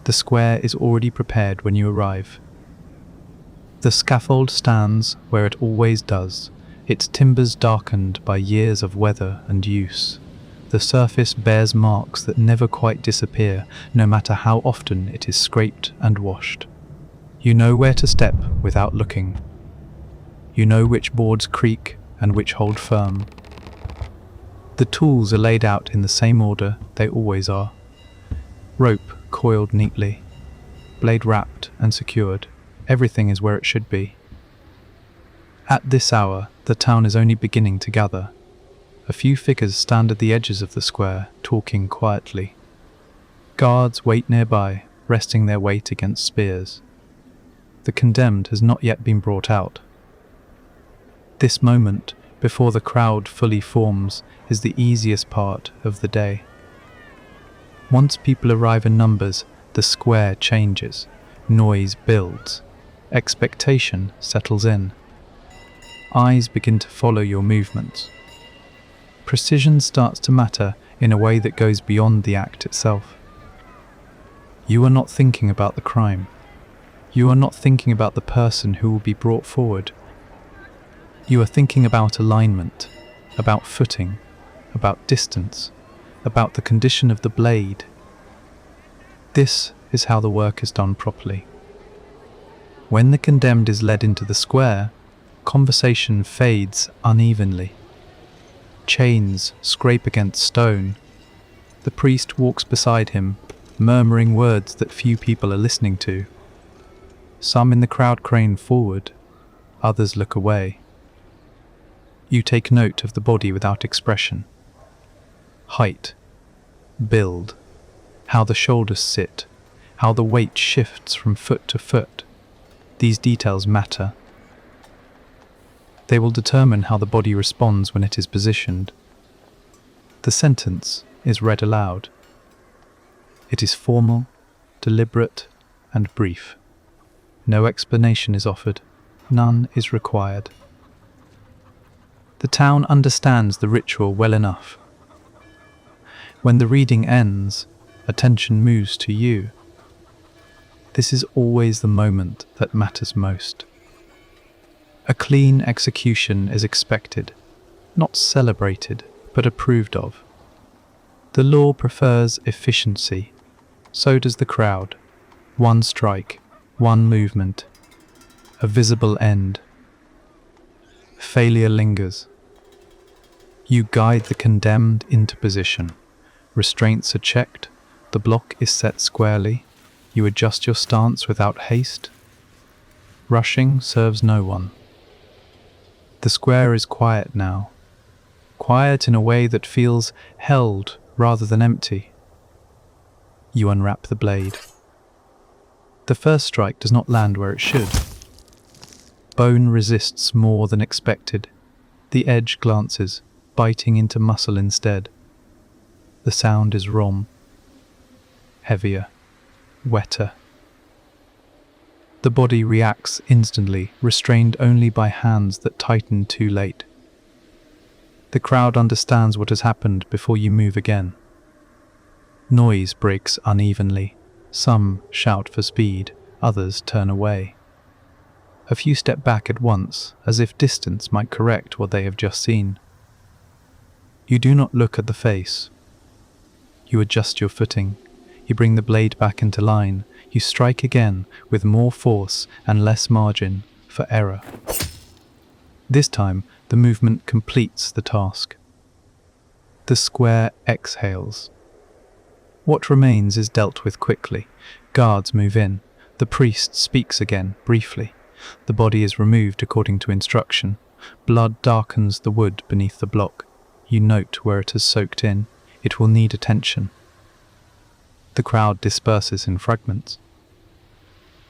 The square is already prepared when you arrive. The scaffold stands where it always does, its timbers darkened by years of weather and use. The surface bears marks that never quite disappear, no matter how often it is scraped and washed. You know where to step without looking. You know which boards creak and which hold firm. The tools are laid out in the same order they always are. Rope coiled neatly, blade wrapped and secured. Everything is where it should be. At this hour, the town is only beginning to gather. A few figures stand at the edges of the square, talking quietly. Guards wait nearby, resting their weight against spears. The condemned has not yet been brought out. This moment, before the crowd fully forms, is the easiest part of the day. Once people arrive in numbers, the square changes. Noise builds. Expectation settles in. Eyes begin to follow your movements. Precision starts to matter in a way that goes beyond the act itself. You are not thinking about the crime. You are not thinking about the person who will be brought forward. You are thinking about alignment, about footing, about distance, about the condition of the blade. This is how the work is done properly. When the condemned is led into the square, conversation fades unevenly. Chains scrape against stone. The priest walks beside him, murmuring words that few people are listening to. Some in the crowd crane forward, others look away. You take note of the body without expression. Height, build, how the shoulders sit, how the weight shifts from foot to foot. These details matter. They will determine how the body responds when it is positioned. The sentence is read aloud. It is formal, deliberate, and brief. No explanation is offered. None is required. The town understands the ritual well enough. When the reading ends, attention moves to you. This is always the moment that matters most. A clean execution is expected, not celebrated, but approved of. The law prefers efficiency. So does the crowd. One strike, one movement, a visible end. Failure lingers. You guide the condemned into position. Restraints are checked. The block is set squarely. You adjust your stance without haste. Rushing serves no one. The square is quiet now. Quiet in a way that feels held rather than empty. You unwrap the blade. The first strike does not land where it should. Bone resists more than expected. The edge glances, biting into muscle instead. The sound is wrong. Heavier. Wetter. The body reacts instantly, restrained only by hands that tighten too late. The crowd understands what has happened before you move again. Noise breaks unevenly. Some shout for speed, others turn away. A few step back at once, as if distance might correct what they have just seen. You do not look at the face. You adjust your footing. You bring the blade back into line. You strike again with more force and less margin for error. This time, the movement completes the task. The square exhales. What remains is dealt with quickly. Guards move in. The priest speaks again, briefly. The body is removed according to instruction. Blood darkens the wood beneath the block. You note where it has soaked in. It will need attention. The crowd disperses in fragments.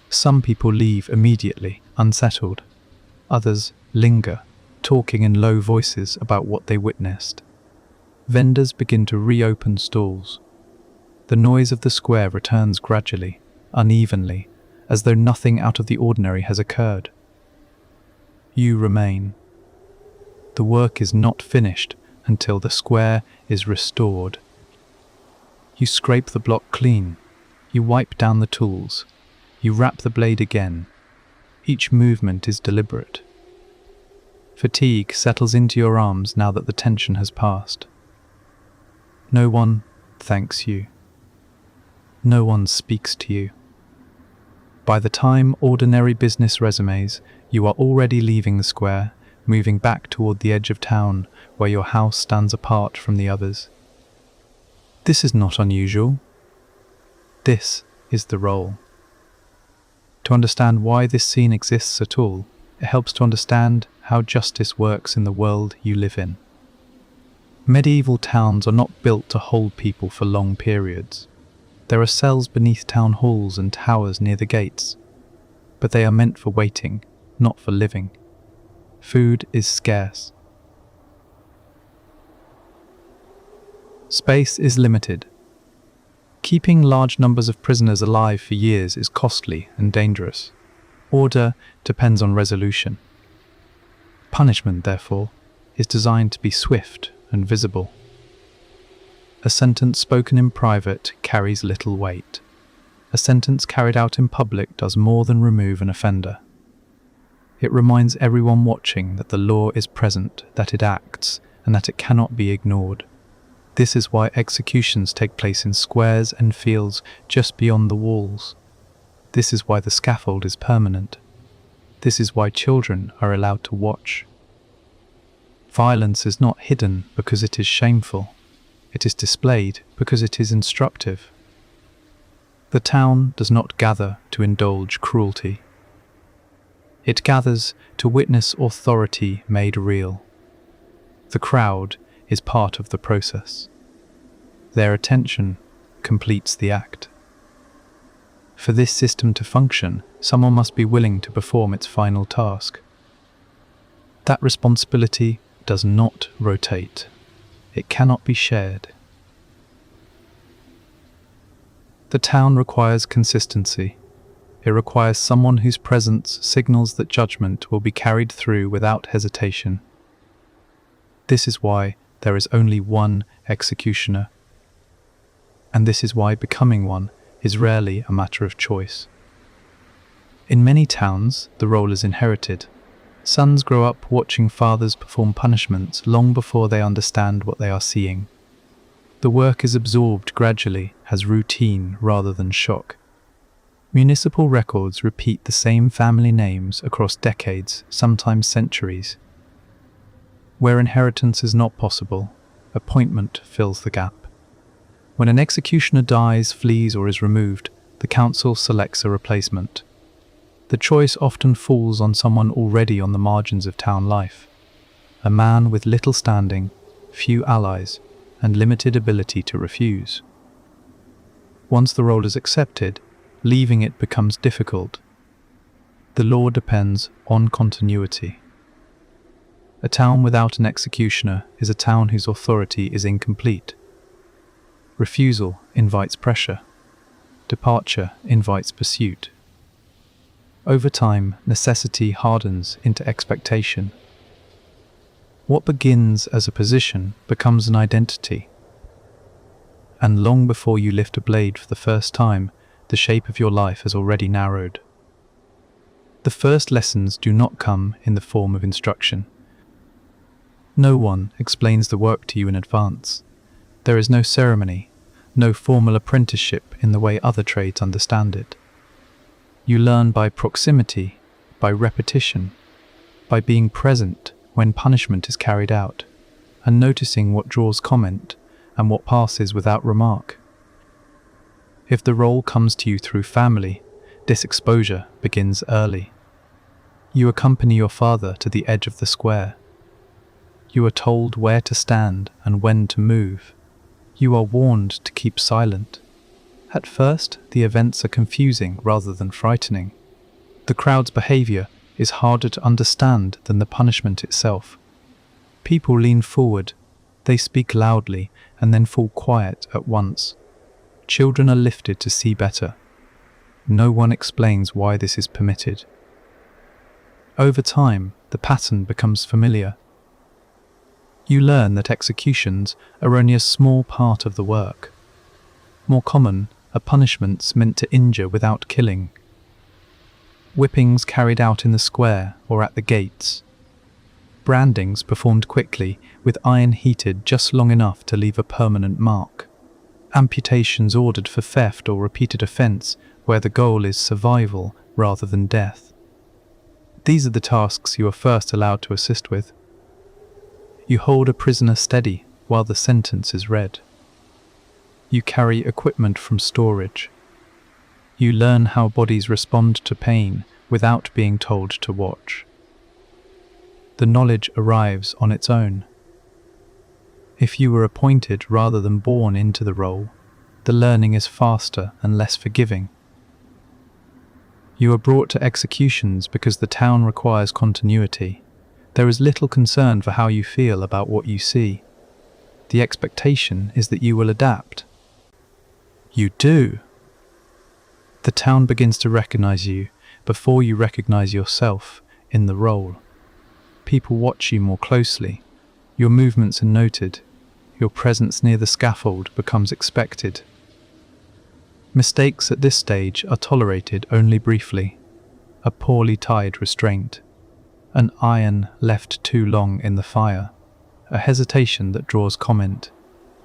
Some people leave immediately, unsettled. Others linger, talking in low voices about what they witnessed. Vendors begin to reopen stalls. The noise of the square returns gradually, unevenly, as though nothing out of the ordinary has occurred. You remain. The work is not finished until the square is restored. You scrape the block clean. You wipe down the tools. You wrap the blade again. Each movement is deliberate. Fatigue settles into your arms now that the tension has passed. No one thanks you. No one speaks to you. By the time ordinary business resumes, you are already leaving the square, moving back toward the edge of town where your house stands apart from the others. This is not unusual. This is the role. To understand why this scene exists at all, it helps to understand how justice works in the world you live in. Medieval towns are not built to hold people for long periods. There are cells beneath town halls and towers near the gates, but they are meant for waiting, not for living. Food is scarce. Space is limited. Keeping large numbers of prisoners alive for years is costly and dangerous. Order depends on resolution. Punishment, therefore, is designed to be swift and visible. A sentence spoken in private carries little weight. A sentence carried out in public does more than remove an offender. It reminds everyone watching that the law is present, that it acts, and that it cannot be ignored. This is why executions take place in squares and fields just beyond the walls. This is why the scaffold is permanent. This is why children are allowed to watch. Violence is not hidden because it is shameful. It is displayed because it is instructive. The town does not gather to indulge cruelty. It gathers to witness authority made real. The crowd is part of the process. Their attention completes the act. For this system to function, someone must be willing to perform its final task. That responsibility does not rotate. It cannot be shared. The town requires consistency. It requires someone whose presence signals that judgment will be carried through without hesitation. This is why there is only one executioner. And this is why becoming one is rarely a matter of choice. In many towns, the role is inherited. Sons grow up watching fathers perform punishments long before they understand what they are seeing. The work is absorbed gradually as routine rather than shock. Municipal records repeat the same family names across decades, sometimes centuries. Where inheritance is not possible, appointment fills the gap. When an executioner dies, flees, or is removed, the council selects a replacement. The choice often falls on someone already on the margins of town life. A man with little standing, few allies, and limited ability to refuse. Once the role is accepted, leaving it becomes difficult. The law depends on continuity. A town without an executioner is a town whose authority is incomplete. Refusal invites pressure. Departure invites pursuit. Over time, necessity hardens into expectation. What begins as a position becomes an identity. And long before you lift a blade for the first time, the shape of your life has already narrowed. The first lessons do not come in the form of instruction. No one explains the work to you in advance. There is no ceremony, no formal apprenticeship in the way other trades understand it. You learn by proximity, by repetition, by being present when punishment is carried out, and noticing what draws comment and what passes without remark. If the role comes to you through family, this exposure begins early. You accompany your father to the edge of the square. You are told where to stand and when to move. You are warned to keep silent. At first, the events are confusing rather than frightening. The crowd's behavior is harder to understand than the punishment itself. People lean forward, they speak loudly, and then fall quiet at once. Children are lifted to see better. No one explains why this is permitted. Over time, the pattern becomes familiar. You learn that executions are only a small part of the work. More common are punishments meant to injure without killing. Whippings carried out in the square or at the gates. Brandings performed quickly, with iron heated just long enough to leave a permanent mark. Amputations ordered for theft or repeated offence, where the goal is survival rather than death. These are the tasks you are first allowed to assist with. You hold a prisoner steady while the sentence is read. You carry equipment from storage. You learn how bodies respond to pain without being told to watch. The knowledge arrives on its own. If you were appointed rather than born into the role, the learning is faster and less forgiving. You are brought to executions because the town requires continuity. There is little concern for how you feel about what you see. The expectation is that you will adapt. You do. The town begins to recognize you before you recognize yourself in the role. People watch you more closely. Your movements are noted. Your presence near the scaffold becomes expected. Mistakes at this stage are tolerated only briefly. A poorly tied restraint. An iron left too long in the fire. A hesitation that draws comment.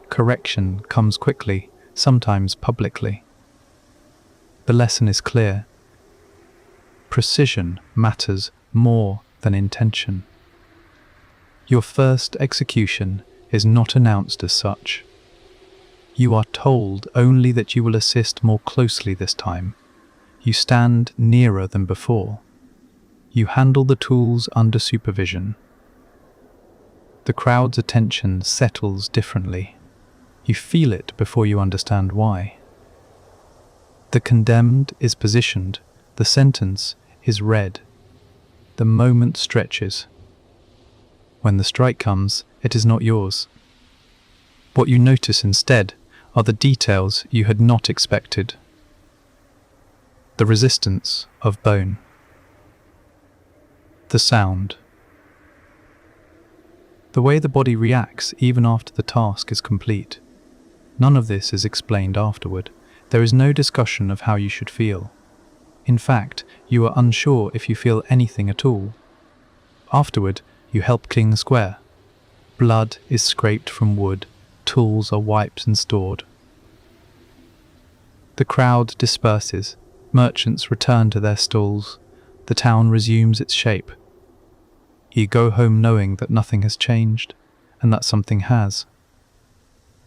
Correction comes quickly, sometimes publicly. The lesson is clear. Precision matters more than intention. Your first execution is not announced as such. You are told only that you will assist more closely this time. You stand nearer than before. You handle the tools under supervision. The crowd's attention settles differently. You feel it before you understand why. The condemned is positioned. The sentence is read. The moment stretches. When the strike comes, it is not yours. What you notice instead are the details you had not expected. The resistance of bone. The sound. The way the body reacts even after the task is complete. None of this is explained afterward. There is no discussion of how you should feel. In fact, you are unsure if you feel anything at all. Afterward, you help clean the square. Blood is scraped from wood. Tools are wiped and stored. The crowd disperses. Merchants return to their stalls. The town resumes its shape. You go home knowing that nothing has changed, and that something has.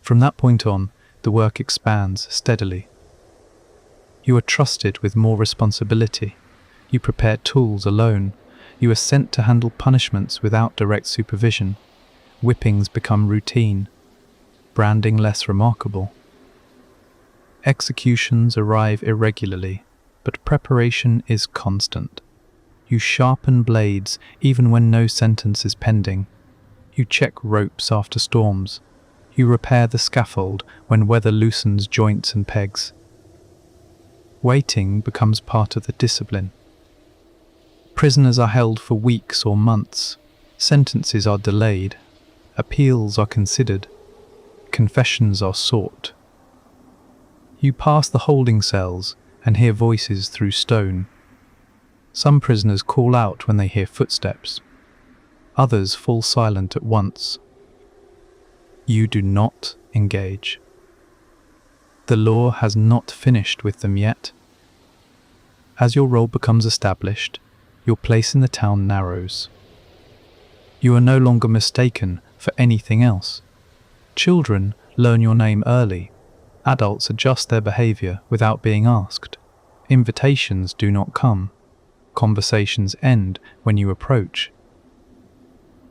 From that point on, the work expands steadily. You are trusted with more responsibility. You prepare tools alone. You are sent to handle punishments without direct supervision. Whippings become routine. Branding less remarkable. Executions arrive irregularly, but preparation is constant. You sharpen blades even when no sentence is pending. You check ropes after storms. You repair the scaffold when weather loosens joints and pegs. Waiting becomes part of the discipline. Prisoners are held for weeks or months. Sentences are delayed. Appeals are considered. Confessions are sought. You pass the holding cells and hear voices through stone. Some prisoners call out when they hear footsteps. Others fall silent at once. You do not engage. The law has not finished with them yet. As your role becomes established, your place in the town narrows. You are no longer mistaken for anything else. Children learn your name early. Adults adjust their behavior without being asked. Invitations do not come. Conversations end when you approach.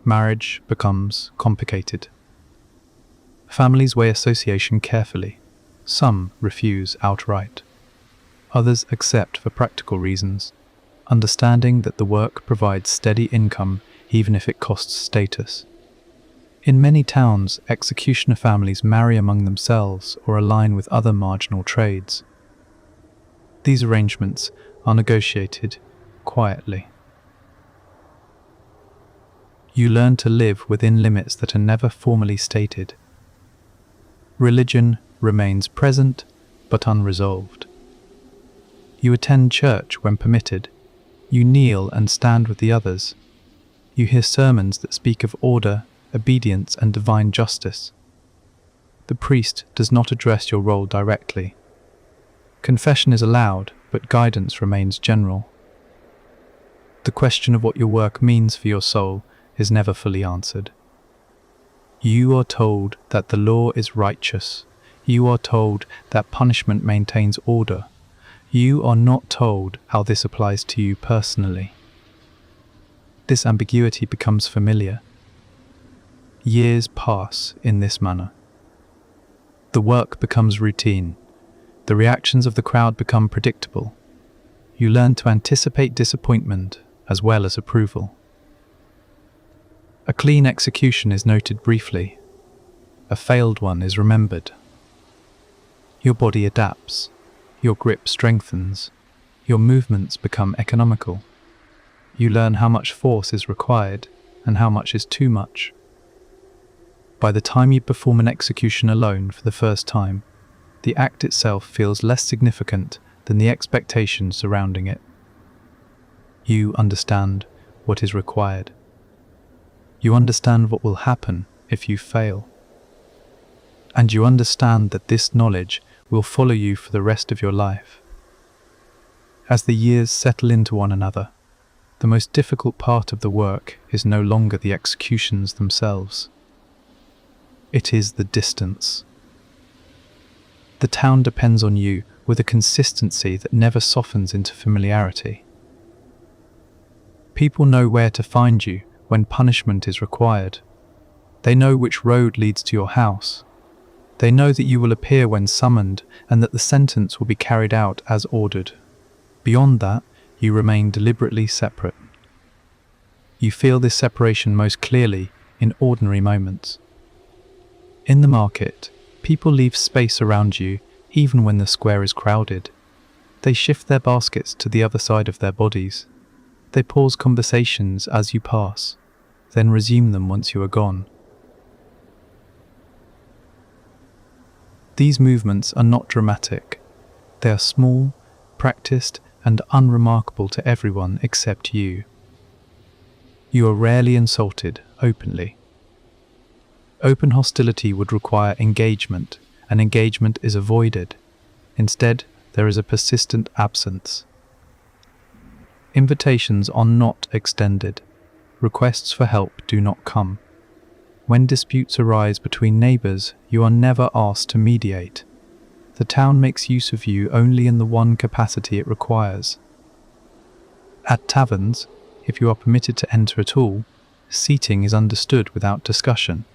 Marriage becomes complicated. Families weigh association carefully. Some refuse outright. Others accept for practical reasons, understanding that the work provides steady income even if it costs status. In many towns, executioner families marry among themselves or align with other marginal trades. These arrangements are negotiated quietly. You learn to live within limits that are never formally stated. Religion remains present, but unresolved. You attend church when permitted. You kneel and stand with the others. You hear sermons that speak of order, obedience, and divine justice. The priest does not address your role directly. Confession is allowed, but guidance remains general. The question of what your work means for your soul is never fully answered. You are told that the law is righteous. You are told that punishment maintains order. You are not told how this applies to you personally. This ambiguity becomes familiar. Years pass in this manner. The work becomes routine. The reactions of the crowd become predictable. You learn to anticipate disappointment as well as approval. A clean execution is noted briefly. A failed one is remembered. Your body adapts. Your grip strengthens. Your movements become economical. You learn how much force is required and how much is too much. By the time you perform an execution alone for the first time, the act itself feels less significant than the expectations surrounding it. You understand what is required. You understand what will happen if you fail. And you understand that this knowledge will follow you for the rest of your life. As the years settle into one another, the most difficult part of the work is no longer the executions themselves. It is the distance. The town depends on you with a consistency that never softens into familiarity. People know where to find you when punishment is required. They know which road leads to your house. They know that you will appear when summoned and that the sentence will be carried out as ordered. Beyond that, you remain deliberately separate. You feel this separation most clearly in ordinary moments. In the market, people leave space around you even when the square is crowded. They shift their baskets to the other side of their bodies. They pause conversations as you pass, then resume them once you are gone. These movements are not dramatic. They are small, practiced, and unremarkable to everyone except you. You are rarely insulted openly. Open hostility would require engagement, and engagement is avoided. Instead, there is a persistent absence. Invitations are not extended. Requests for help do not come. When disputes arise between neighbours, you are never asked to mediate. The town makes use of you only in the one capacity it requires. At taverns, if you are permitted to enter at all, seating is understood without discussion.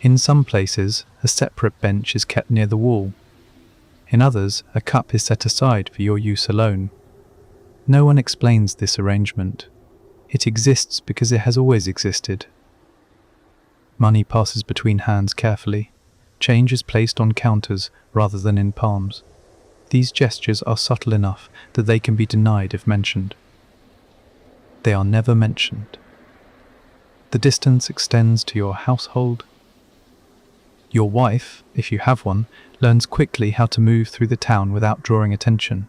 In some places, a separate bench is kept near the wall. In others, a cup is set aside for your use alone. No one explains this arrangement. It exists because it has always existed. Money passes between hands carefully. Change is placed on counters rather than in palms. These gestures are subtle enough that they can be denied if mentioned. They are never mentioned. The distance extends to your household. Your wife, if you have one, learns quickly how to move through the town without drawing attention.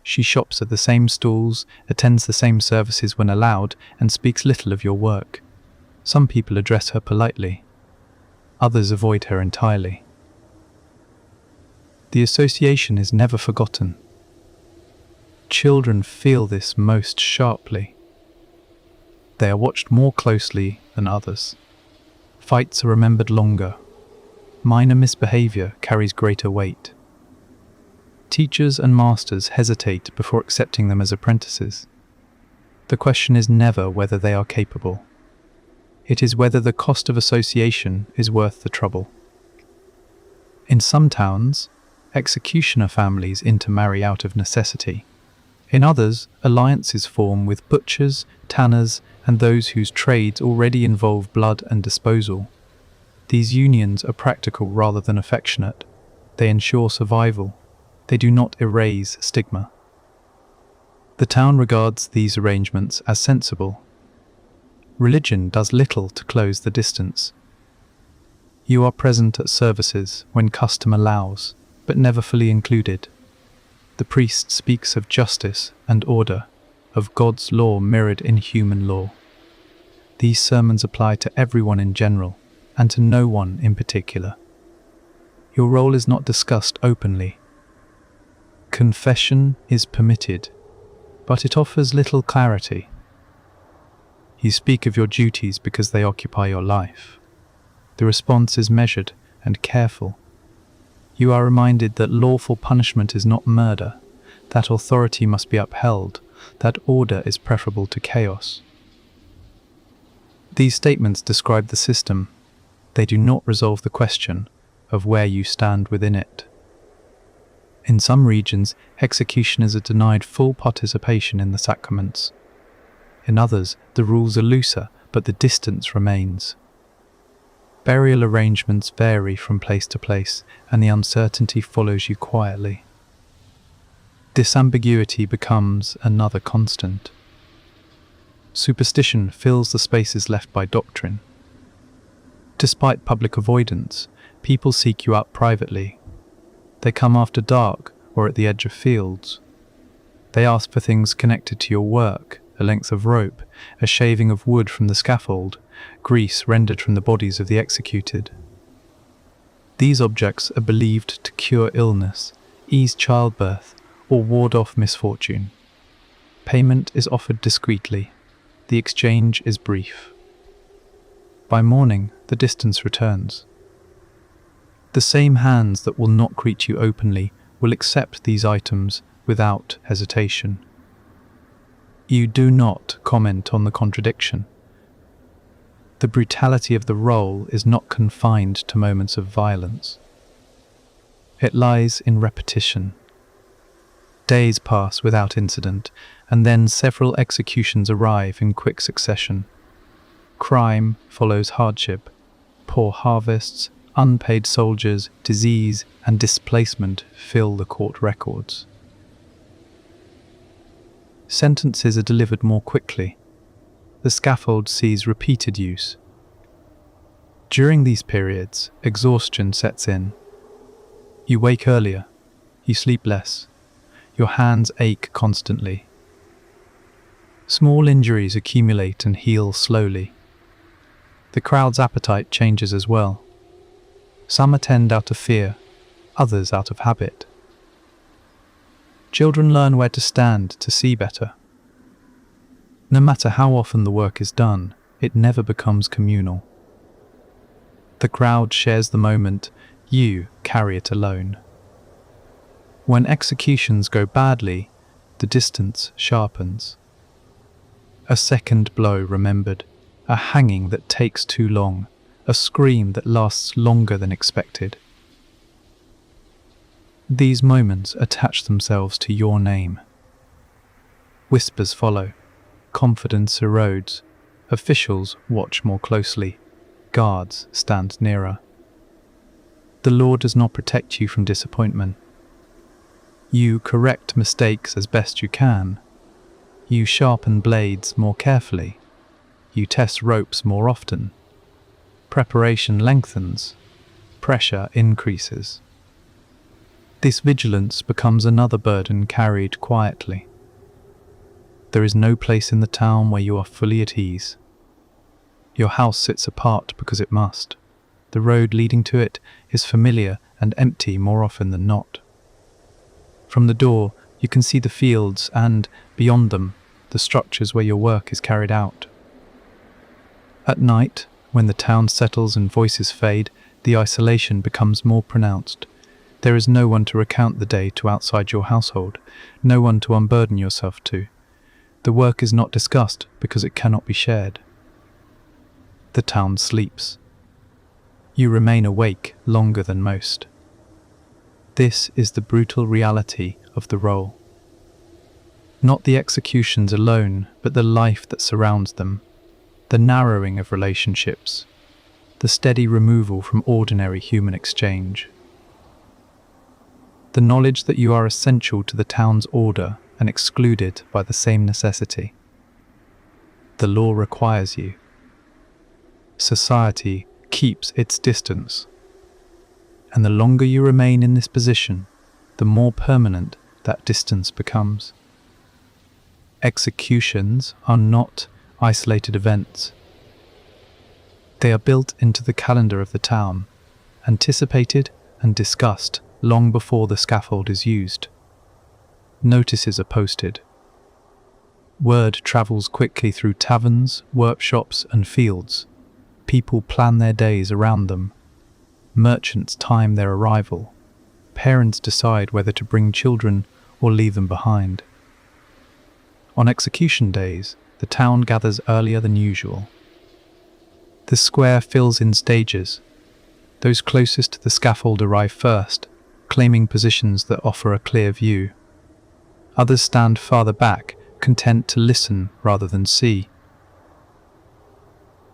She shops at the same stalls, attends the same services when allowed, and speaks little of your work. Some people address her politely. Others avoid her entirely. The association is never forgotten. Children feel this most sharply. They are watched more closely than others. Fights are remembered longer. Minor misbehavior carries greater weight. Teachers and masters hesitate before accepting them as apprentices. The question is never whether they are capable. It is whether the cost of association is worth the trouble. In some towns, executioner families intermarry out of necessity. In others, alliances form with butchers, tanners, and those whose trades already involve blood and disposal. These unions are practical rather than affectionate. They ensure survival. They do not erase stigma. The town regards these arrangements as sensible. Religion does little to close the distance. You are present at services when custom allows, but never fully included. The priest speaks of justice and order, of God's law mirrored in human law. These sermons apply to everyone in general, and to no one in particular. Your role is not discussed openly. Confession is permitted, but it offers little clarity. You speak of your duties because they occupy your life. The response is measured and careful. You are reminded that lawful punishment is not murder, that authority must be upheld, that order is preferable to chaos. These statements describe the system. They do not resolve the question of where you stand within it. In some regions, executioners are denied full participation in the sacraments. In others, the rules are looser, but the distance remains. Burial arrangements vary from place to place, and the uncertainty follows you quietly. This ambiguity becomes another constant. Superstition fills the spaces left by doctrine. Despite public avoidance, people seek you out privately. They come after dark or at the edge of fields. They ask for things connected to your work, a length of rope, a shaving of wood from the scaffold, grease rendered from the bodies of the executed. These objects are believed to cure illness, ease childbirth, or ward off misfortune. Payment is offered discreetly. The exchange is brief. By morning, the distance returns. The same hands that will not greet you openly will accept these items without hesitation. You do not comment on the contradiction. The brutality of the role is not confined to moments of violence. It lies in repetition. Days pass without incident, and then several executions arrive in quick succession. Crime follows hardship. Poor harvests, unpaid soldiers, disease, and displacement fill the court records. Sentences are delivered more quickly. The scaffold sees repeated use. During these periods, exhaustion sets in. You wake earlier. You sleep less. Your hands ache constantly. Small injuries accumulate and heal slowly. The crowd's appetite changes as well. Some attend out of fear, others out of habit. Children learn where to stand to see better. No matter how often the work is done, it never becomes communal. The crowd shares the moment, you carry it alone. When executions go badly, the distance sharpens. A second blow remembered, a hanging that takes too long, a scream that lasts longer than expected. These moments attach themselves to your name. Whispers follow, confidence erodes, officials watch more closely, guards stand nearer. The law does not protect you from disappointment. You correct mistakes as best you can. You sharpen blades more carefully. You test ropes more often. Preparation lengthens. Pressure increases. This vigilance becomes another burden carried quietly. There is no place in the town where you are fully at ease. Your house sits apart because it must. The road leading to it is familiar and empty more often than not. From the door, you can see the fields and, beyond them, the structures where your work is carried out. At night, when the town settles and voices fade, the isolation becomes more pronounced. There is no one to recount the day to outside your household, no one to unburden yourself to. The work is not discussed because it cannot be shared. The town sleeps. You remain awake longer than most. This is the brutal reality of the role. Not the executions alone, but the life that surrounds them, the narrowing of relationships, the steady removal from ordinary human exchange. The knowledge that you are essential to the town's order and excluded by the same necessity. The law requires you. Society keeps its distance. And the longer you remain in this position, the more permanent that distance becomes. Executions are not isolated events. They are built into the calendar of the town, anticipated and discussed long before the scaffold is used. Notices are posted. Word travels quickly through taverns, workshops, and fields. People plan their days around them. Merchants time their arrival. Parents decide whether to bring children or leave them behind. On execution days, the town gathers earlier than usual. The square fills in stages. Those closest to the scaffold arrive first, claiming positions that offer a clear view. Others stand farther back, content to listen rather than see.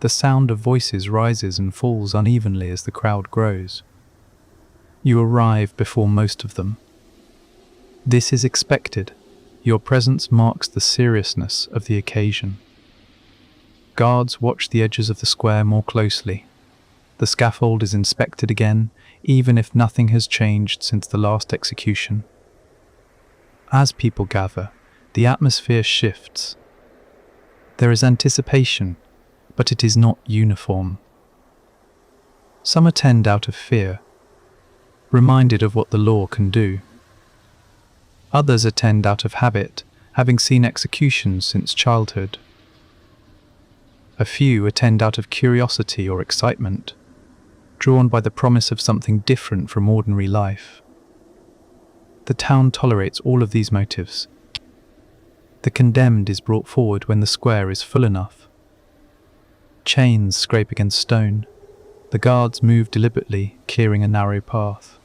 The sound of voices rises and falls unevenly as the crowd grows. You arrive before most of them. This is expected. Your presence marks the seriousness of the occasion. Guards watch the edges of the square more closely. The scaffold is inspected again, even if nothing has changed since the last execution. As people gather, the atmosphere shifts. There is anticipation, but it is not uniform. Some attend out of fear, reminded of what the law can do. Others attend out of habit, having seen executions since childhood. A few attend out of curiosity or excitement, drawn by the promise of something different from ordinary life. The town tolerates all of these motives. The condemned is brought forward when the square is full enough. Chains scrape against stone. The guards move deliberately, clearing a narrow path.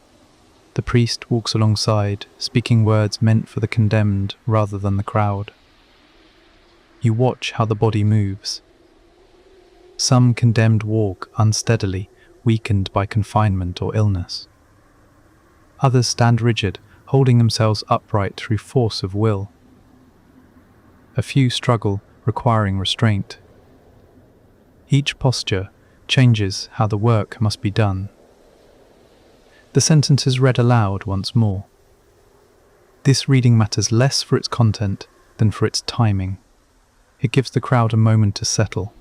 The priest walks alongside, speaking words meant for the condemned rather than the crowd. You watch how the body moves. Some condemned walk unsteadily, weakened by confinement or illness. Others stand rigid, holding themselves upright through force of will. A few struggle, requiring restraint. Each posture changes how the work must be done. The sentence is read aloud once more. This reading matters less for its content than for its timing. It gives the crowd a moment to settle.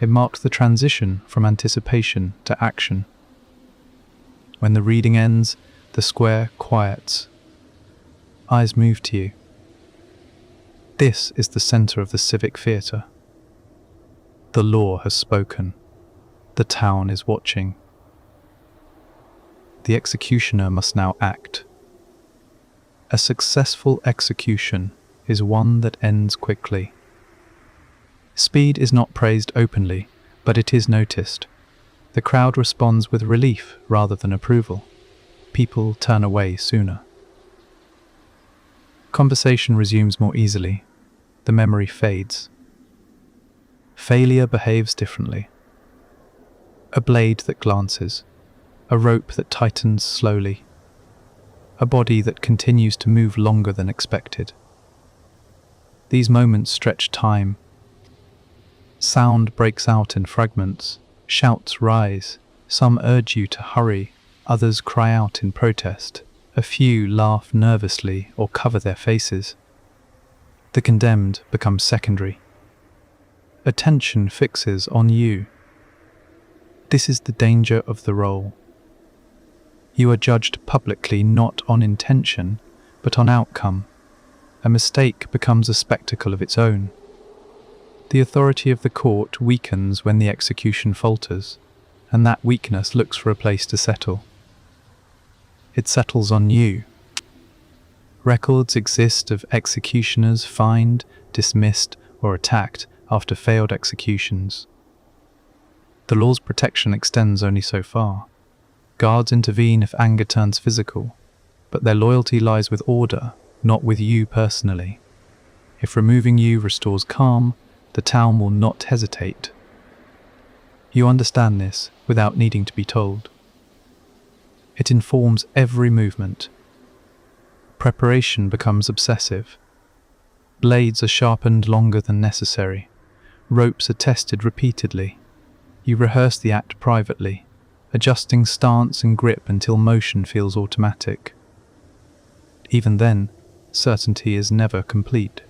It marks the transition from anticipation to action. When the reading ends, the square quiets. Eyes move to you. This is the center of the civic theater. The law has spoken. The town is watching. The executioner must now act. A successful execution is one that ends quickly. Speed is not praised openly, but it is noticed. The crowd responds with relief rather than approval. People turn away sooner. Conversation resumes more easily. The memory fades. Failure behaves differently. A blade that glances. A rope that tightens slowly. A body that continues to move longer than expected. These moments stretch time. Sound breaks out in fragments. Shouts rise. Some urge you to hurry. Others cry out in protest. A few laugh nervously or cover their faces. The condemned becomes secondary. Attention fixes on you. This is the danger of the role. You are judged publicly not on intention, but on outcome. A mistake becomes a spectacle of its own. The authority of the court weakens when the execution falters, and that weakness looks for a place to settle. It settles on you. Records exist of executioners fined, dismissed, or attacked after failed executions. The law's protection extends only so far. Guards intervene if anger turns physical, but their loyalty lies with order, not with you personally. If removing you restores calm, the town will not hesitate. You understand this without needing to be told. It informs every movement. Preparation becomes obsessive. Blades are sharpened longer than necessary. Ropes are tested repeatedly. You rehearse the act privately. adjusting stance and grip until motion feels automatic. Even then, certainty is never complete.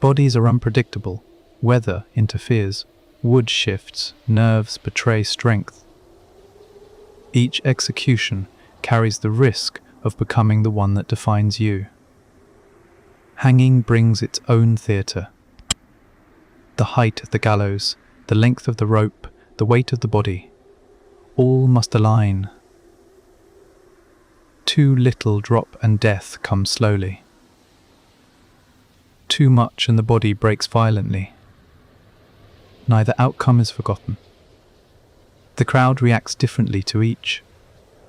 Bodies are unpredictable, weather interferes, wood shifts, nerves betray strength. Each execution carries the risk of becoming the one that defines you. Hanging brings its own theatre. The height of the gallows, the length of the rope, the weight of the body, all must align. Too little drop and death comes slowly. Too much and the body breaks violently. Neither outcome is forgotten. The crowd reacts differently to each.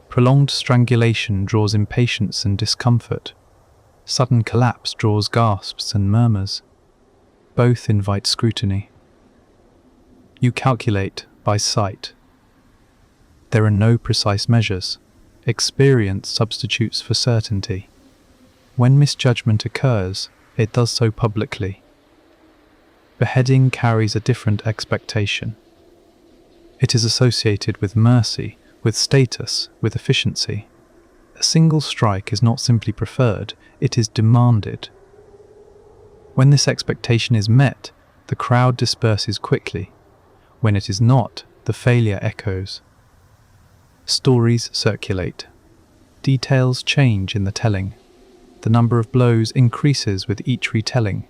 Prolonged strangulation draws impatience and discomfort. Sudden collapse draws gasps and murmurs. Both invite scrutiny. You calculate by sight. There are no precise measures. Experience substitutes for certainty. When misjudgment occurs, it does so publicly. Beheading carries a different expectation. It is associated with mercy, with status, with efficiency. A single strike is not simply preferred, it is demanded. When this expectation is met, the crowd disperses quickly. When it is not, the failure echoes. Stories circulate. Details change in the telling. The number of blows increases with each retelling.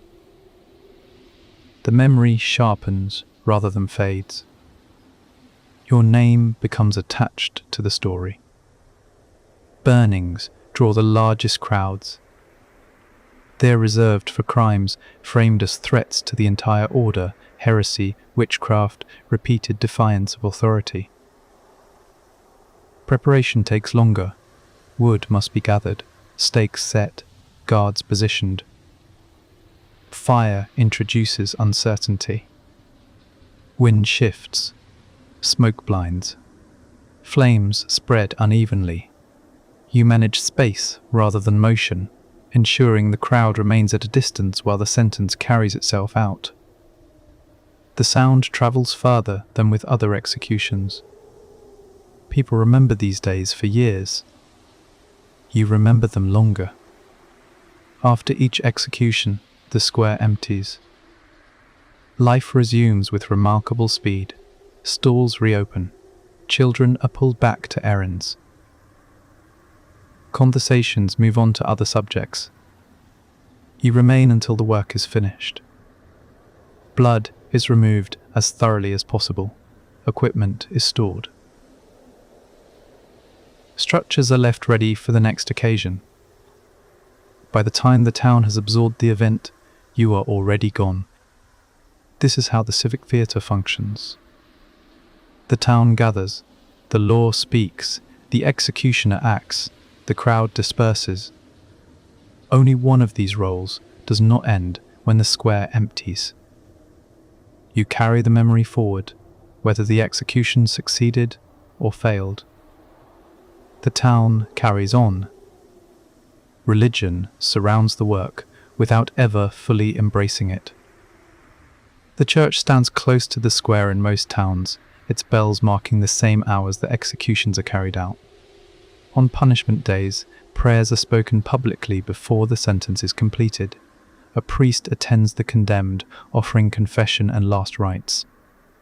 The memory sharpens rather than fades. Your name becomes attached to the story. Burnings draw the largest crowds. They are reserved for crimes framed as threats to the entire order, heresy, witchcraft, repeated defiance of authority. Preparation takes longer. Wood must be gathered, stakes set, guards positioned. Fire introduces uncertainty. Wind shifts. Smoke blinds. Flames spread unevenly. You manage space rather than motion, ensuring the crowd remains at a distance while the sentence carries itself out. The sound travels farther than with other executions. People remember these days for years. You remember them longer. After each execution, the square empties. Life resumes with remarkable speed. Stalls reopen. Children are pulled back to errands. Conversations move on to other subjects. You remain until the work is finished. Blood is removed as thoroughly as possible. Equipment is stored. Structures are left ready for the next occasion. By the time the town has absorbed the event, you are already gone. This is how the civic theatre functions. The town gathers, the law speaks, the executioner acts, the crowd disperses. Only one of these roles does not end when the square empties. You carry the memory forward, whether the execution succeeded or failed. The town carries on. Religion surrounds the work without ever fully embracing it. The church stands close to the square in most towns, its bells marking the same hours that executions are carried out. On punishment days, prayers are spoken publicly before the sentence is completed. A priest attends the condemned, offering confession and last rites.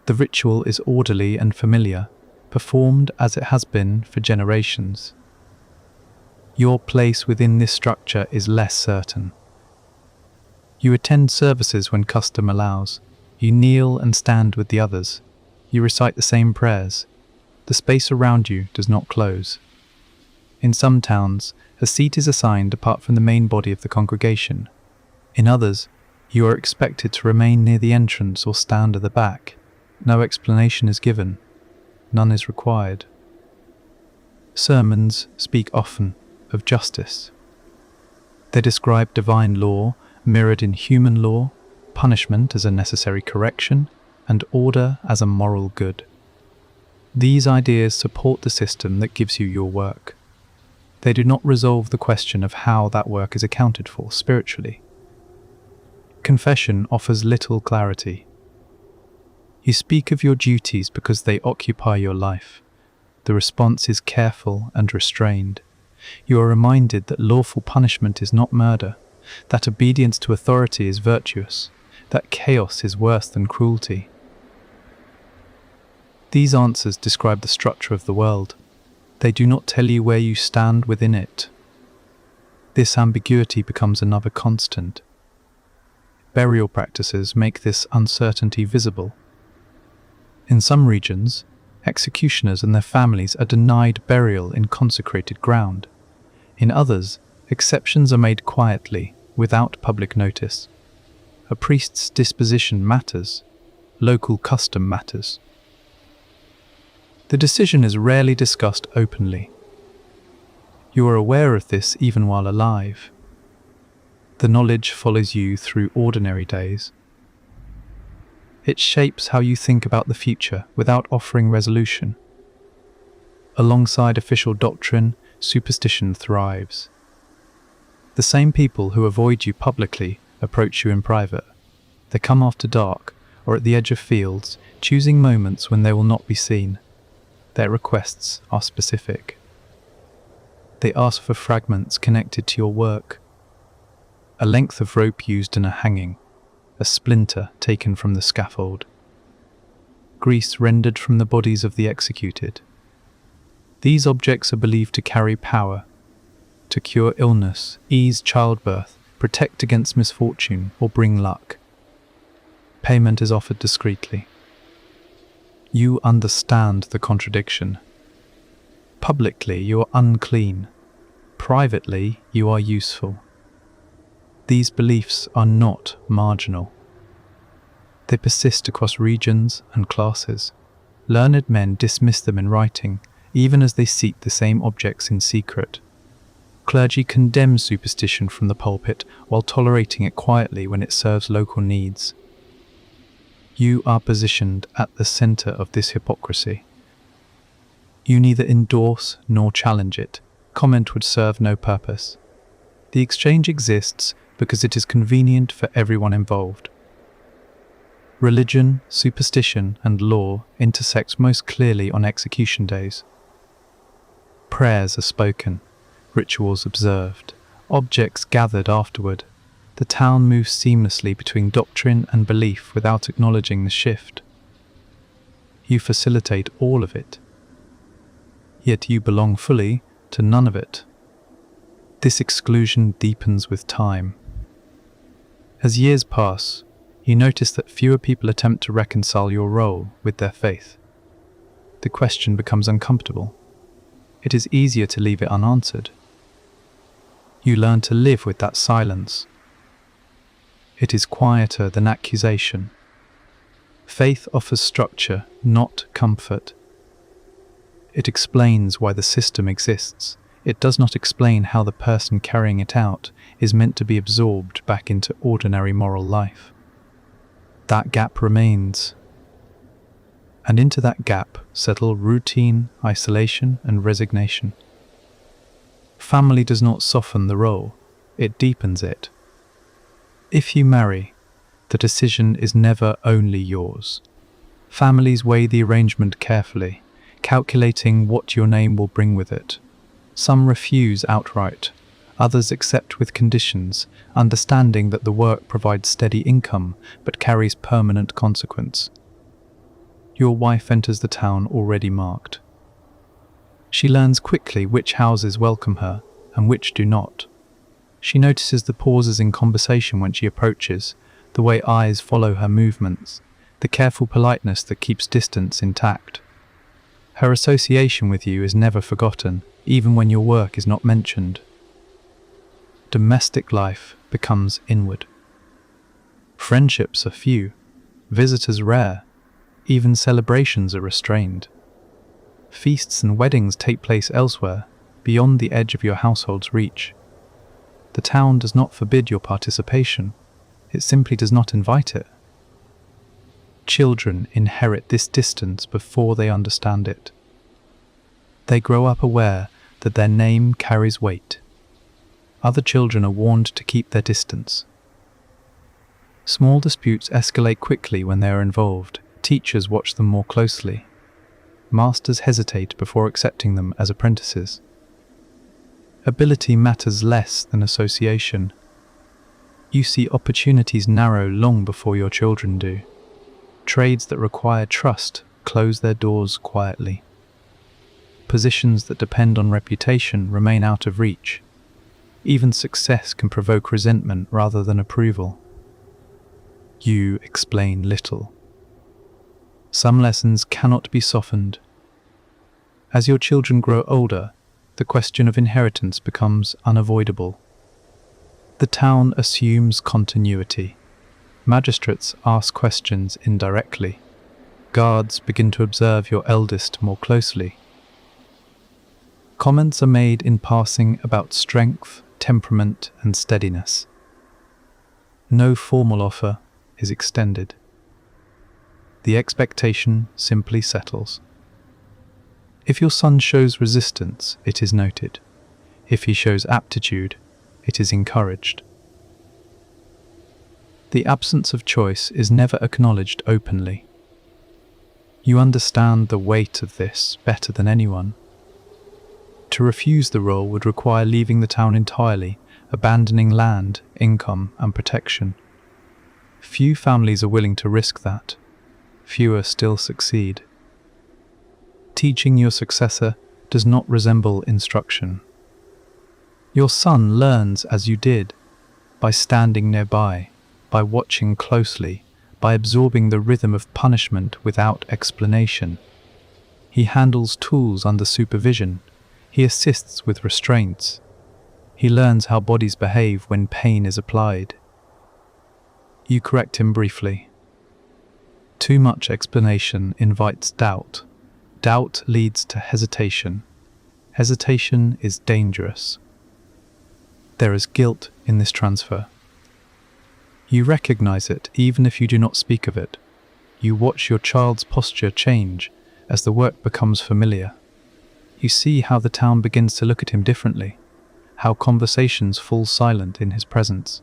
The ritual is orderly and familiar, performed as it has been for generations. Your place within this structure is less certain. You attend services when custom allows. You kneel and stand with the others. You recite the same prayers. The space around you does not close. In some towns, a seat is assigned apart from the main body of the congregation. In others, you are expected to remain near the entrance or stand at the back. No explanation is given. None is required. Sermons speak often of justice. They describe divine law mirrored in human law, punishment as a necessary correction, and order as a moral good. These ideas support the system that gives you your work. They do not resolve the question of how that work is accounted for spiritually. Confession offers little clarity. You speak of your duties because they occupy your life. the response is careful and restrained. You are reminded that lawful punishment is not murder, that obedience to authority is virtuous, that chaos is worse than cruelty. These answers describe the structure of the world. They do not tell you where you stand within it. This ambiguity becomes another constant. Burial practices make this uncertainty visible. In some regions, executioners and their families are denied burial in consecrated ground. In others, exceptions are made quietly, without public notice. A priest's disposition matters. Local custom matters. The decision is rarely discussed openly. You are aware of this even while alive. The knowledge follows you through ordinary days. It shapes how you think about the future without offering resolution. Alongside official doctrine, superstition thrives. The same people who avoid you publicly approach you in private. They come after dark or at the edge of fields, choosing moments when they will not be seen. Their requests are specific. They ask for fragments connected to your work. A length of rope used in a hanging, a splinter taken from the scaffold, grease rendered from the bodies of the executed. These objects are believed to carry power, to cure illness, ease childbirth, protect against misfortune, or bring luck. Payment is offered discreetly. You understand the contradiction. Publicly, you are unclean. Privately, you are useful. These beliefs are not marginal. They persist across regions and classes. Learned men dismiss them in writing, even as they seek the same objects in secret. Clergy condemn superstition from the pulpit while tolerating it quietly when it serves local needs. You are positioned at the center of this hypocrisy. You neither endorse nor challenge it. Comment would serve no purpose. The exchange exists because it is convenient for everyone involved. Religion, superstition, and law intersect most clearly on execution days. Prayers are spoken, rituals observed, objects gathered afterward. The town moves seamlessly between doctrine and belief without acknowledging the shift. You facilitate all of it, yet you belong fully to none of it. This exclusion deepens with time. As years pass, you notice that fewer people attempt to reconcile your role with their faith. The question becomes uncomfortable. It is easier to leave it unanswered. You learn to live with that silence. It is quieter than accusation. Faith offers structure, not comfort. It explains why the system exists. It does not explain how the person carrying it out is meant to be absorbed back into ordinary moral life. That gap remains. And into that gap settle routine, isolation, and resignation. Family does not soften the role, it deepens it. If you marry, the decision is never only yours. Families weigh the arrangement carefully, calculating what your name will bring with it. Some refuse outright, others accept with conditions, understanding that the work provides steady income but carries permanent consequence. Your wife enters the town already marked. She learns quickly which houses welcome her and which do not. She notices the pauses in conversation when she approaches, the way eyes follow her movements, the careful politeness that keeps distance intact. Her association with you is never forgotten, even when your work is not mentioned. Domestic life becomes inward. Friendships are few, visitors rare, even celebrations are restrained. Feasts and weddings take place elsewhere, beyond the edge of your household's reach. The town does not forbid your participation, it simply does not invite it. Children inherit this distance before they understand it. They grow up aware that their name carries weight. Other children are warned to keep their distance. Small disputes escalate quickly when they are involved. Teachers watch them more closely. Masters hesitate before accepting them as apprentices. Ability matters less than association. You see opportunities narrow long before your children do. Trades that require trust close their doors quietly. Positions that depend on reputation remain out of reach. Even success can provoke resentment rather than approval. You explain little. Some lessons cannot be softened. As your children grow older, the question of inheritance becomes unavoidable. The town assumes continuity. Magistrates ask questions indirectly. Guards begin to observe your eldest more closely. Comments are made in passing about strength, temperament, and steadiness. No formal offer is extended. The expectation simply settles. If your son shows resistance, it is noted. If he shows aptitude, it is encouraged. The absence of choice is never acknowledged openly. You understand the weight of this better than anyone. To refuse the role would require leaving the town entirely, abandoning land, income, and protection. Few families are willing to risk that. Fewer still succeed. Teaching your successor does not resemble instruction. Your son learns as you did, by standing nearby, by watching closely, by absorbing the rhythm of punishment without explanation. He handles tools under supervision. He assists with restraints. He learns how bodies behave when pain is applied. You correct him briefly. Too much explanation invites doubt. Doubt leads to hesitation. Hesitation is dangerous. There is guilt in this transfer. You recognize it even if you do not speak of it. You watch your child's posture change as the work becomes familiar. You see how the town begins to look at him differently, how conversations fall silent in his presence.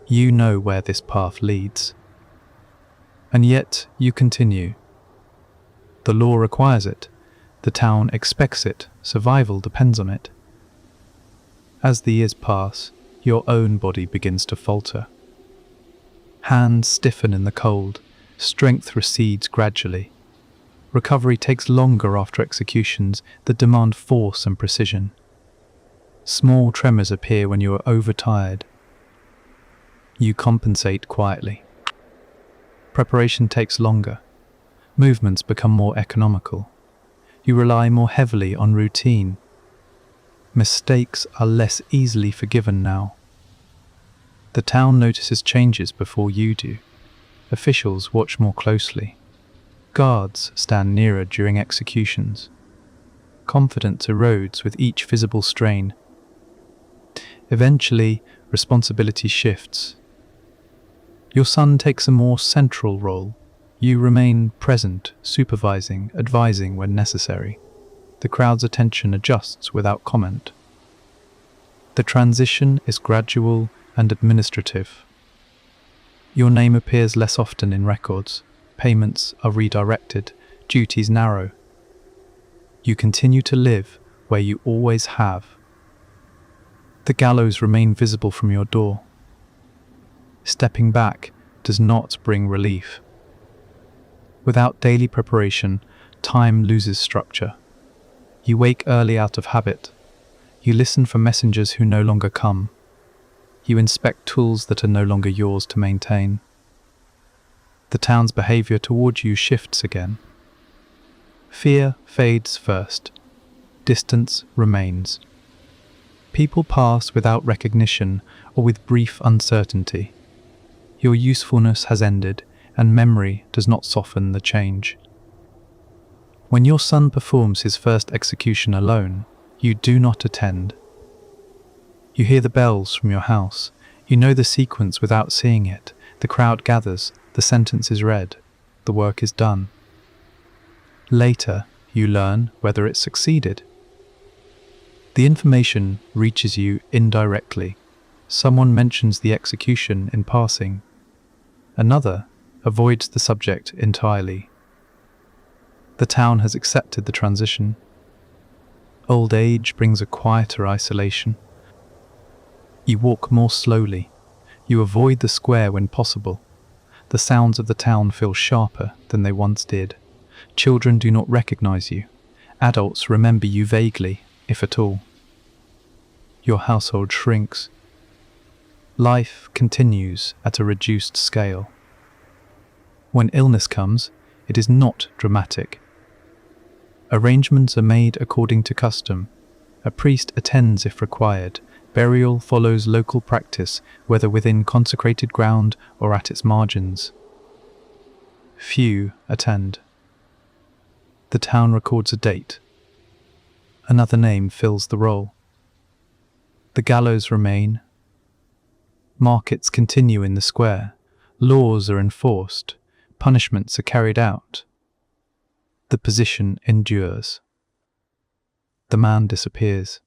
You know where this path leads. And yet you continue. The law requires it. The town expects it. Survival depends on it. As the years pass, your own body begins to falter. Hands stiffen in the cold. Strength recedes gradually. Recovery takes longer after executions that demand force and precision. Small tremors appear when you are overtired. You compensate quietly. Preparation takes longer. Movements become more economical. You rely more heavily on routine. Mistakes are less easily forgiven now. The town notices changes before you do. Officials watch more closely. Guards stand nearer during executions. Confidence erodes with each visible strain. Eventually, responsibility shifts. Your son takes a more central role. You remain present, supervising, advising when necessary. The crowd's attention adjusts without comment. The transition is gradual and administrative. Your name appears less often in records. Payments are redirected, duties narrow. You continue to live where you always have. The gallows remain visible from your door. Stepping back does not bring relief. Without daily preparation, time loses structure. You wake early out of habit. You listen for messengers who no longer come. You inspect tools that are no longer yours to maintain. The town's behavior toward you shifts again. Fear fades first. Distance remains. People pass without recognition or with brief uncertainty. Your usefulness has ended, and memory does not soften the change. When your son performs his first execution alone, you do not attend. You hear the bells from your house. You know the sequence without seeing it. The crowd gathers, the sentence is read, the work is done. Later, you learn whether it succeeded. The information reaches you indirectly. Someone mentions the execution in passing. Another avoids the subject entirely. The town has accepted the transition. Old age brings a quieter isolation. You walk more slowly. You avoid the square when possible. The sounds of the town feel sharper than they once did. Children do not recognize you. Adults remember you vaguely, if at all. Your household shrinks. Life continues at a reduced scale. When illness comes, it is not dramatic. Arrangements are made according to custom. A priest attends if required. Burial follows local practice, whether within consecrated ground or at its margins. Few attend. The town records a date. Another name fills the role. The gallows remain. Markets continue in the square. Laws are enforced. Punishments are carried out. The position endures. The man disappears.